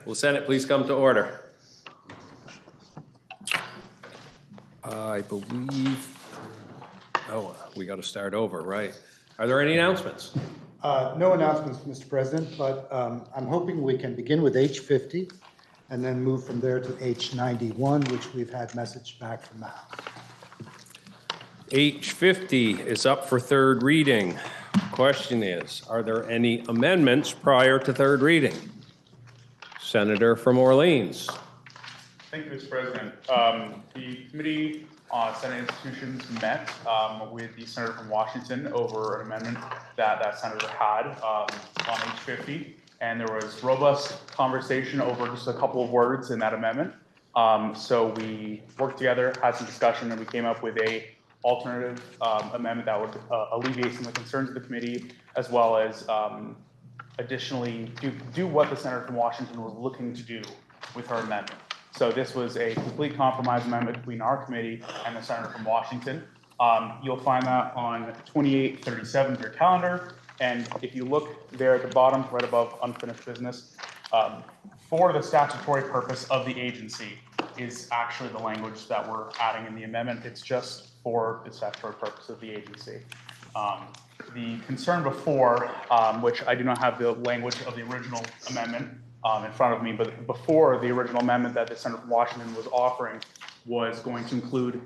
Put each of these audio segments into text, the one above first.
Will the Senate please come to order? I believe, we got to start over, right? Are there any announcements? No announcements, Mr. President, but I'm hoping we can begin with H50 and then move from there to H91, which we've had message back from the House. H50 is up for third reading. Question is, are there any amendments prior to third reading? Senator from Orleans. Thank you, Mr. President. The Committee on Senate Institutions met with the Senator from Washington over an amendment that Senator had on H50, and there was robust conversation over just a couple of words in that amendment. So we worked together, had some discussion, and we came up with a alternative amendment that would alleviate some of the concerns of the committee, as well as additionally do what the Senator from Washington was looking to do with her amendment. So this was a complete compromise amendment between our committee and the Senator from Washington. You'll find that on 2837 of your calendar. And if you look there at the bottom, right above unfinished business, for the statutory purpose of the agency is actually the language that we're adding in the amendment. It's just for the statutory purpose of the agency. The concern before, which I do not have the language of the original amendment in front of me, but before the original amendment that the Senator from Washington was offering was going to include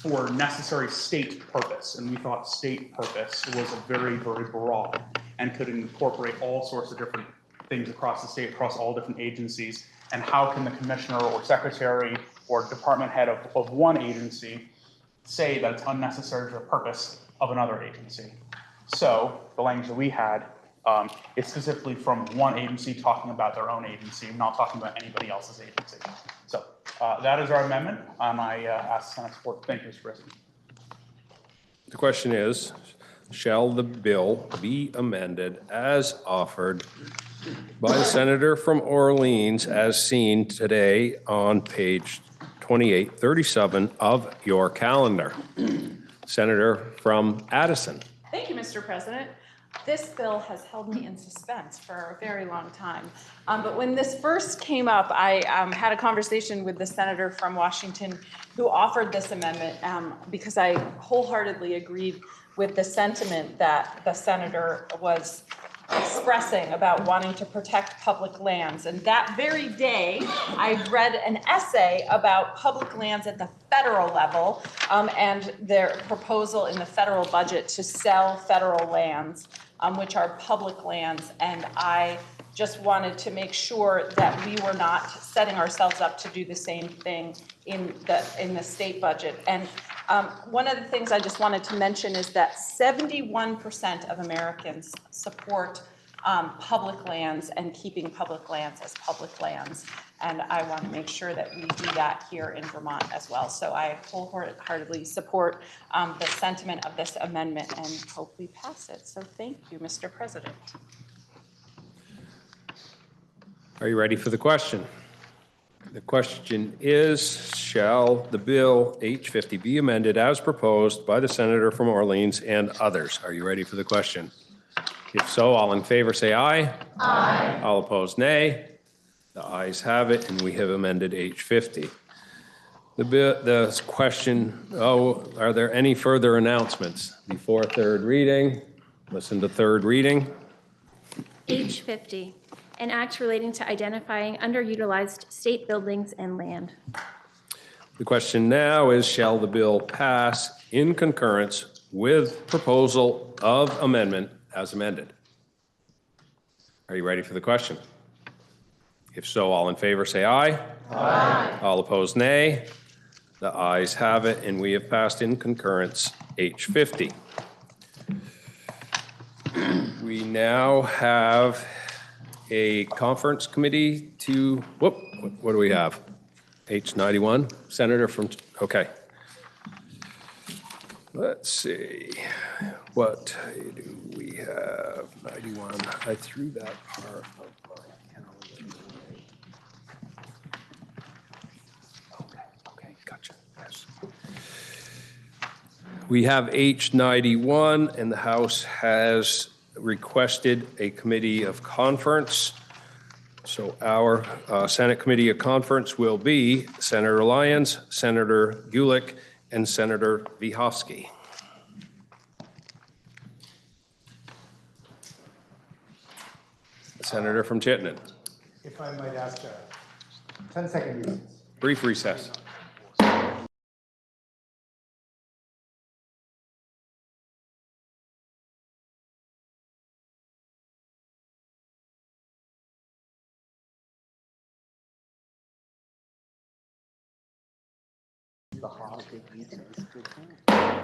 for necessary state purpose. And we thought state purpose was a very, very broad and could incorporate all sorts of different things across the state, across all different agencies. And how can the commissioner or secretary or department head of one agency say that it's unnecessary for the purpose of another agency? So the language that we had is specifically from one agency talking about their own agency, not talking about anybody else's agency. So that is our amendment, and I ask Senate support. Thank you, Mr. President. The question is, shall the bill be amended as offered by the Senator from Orleans as seen today on page 2837 of your calendar? Senator from Addison. Thank you, Mr. President. This bill has held me in suspense for a very long time. But when this first came up, I had a conversation with the Senator from Washington who offered this amendment because I wholeheartly agreed with the sentiment that the Senator was expressing about wanting to protect public lands. And that very day, I read an essay about public lands at the federal level and their proposal in the federal budget to sell federal lands, which are public lands. And I just wanted to make sure that we were not setting ourselves up to do the same thing in the state budget. And one of the things I just wanted to mention is that 71% of Americans support public lands and keeping public lands as public lands. And I want to make sure that we do that here in Vermont as well. So I wholeheartedly support the sentiment of this amendment and hope we pass it. So thank you, Mr. President. Are you ready for the question? The question is, shall the bill H50 be amended as proposed by the Senator from Orleans and others? Are you ready for the question? If so, all in favor say aye. Aye. All opposed, nay. The ayes have it, and we have amended H50. The question, are there any further announcements before third reading? Listen to third reading. H50, an act relating to identifying underutilized state buildings and land. The question now is, shall the bill pass in concurrence with proposal of amendment as amended? Are you ready for the question? If so, all in favor say aye. Aye. All opposed, nay. The ayes have it, and we have passed in concurrence H50. We now have a conference committee to, what do we have? H91, Senator from, okay. Let's see, what do we have? 91, I threw that part of my calendar. Okay, gotcha, yes. We have H91, and the House has requested a committee of conference. So our Senate Committee of Conference will be Senator Lyons, Senator Gulick, and Senator Vihovsky. Senator from Chittenden. If I might ask a 10-second recess. Brief recess.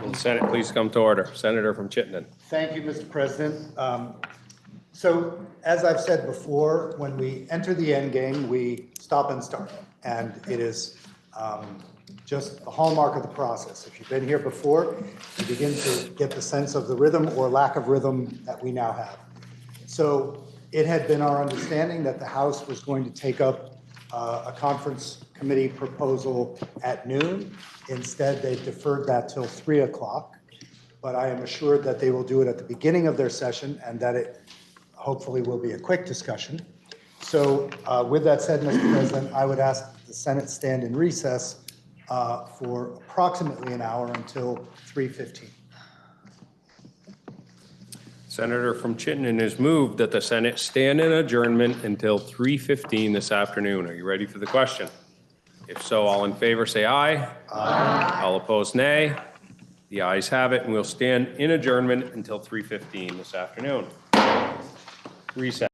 Will the Senate please come to order? Senator from Chittenden. Thank you, Mr. President. So as I've said before, when we enter the end game, we stop and start. And it is just the hallmark of the process. If you've been here before, you begin to get the sense of the rhythm or lack of rhythm that we now have. So it had been our understanding that the House was going to take up a conference committee proposal at noon. Instead, they deferred that till 3 o'clock. But I am assured that they will do it at the beginning of their session and that it hopefully will be a quick discussion. So with that said, Mr. President, I would ask that the Senate stand in recess for approximately an hour until 3:15. Senator from Chittenden has moved that the Senate stand in adjournment until 3:15 this afternoon. Are you ready for the question? If so, all in favor say aye. Aye. All opposed, nay. The ayes have it, and we'll stand in adjournment until 3:15 this afternoon. Recess.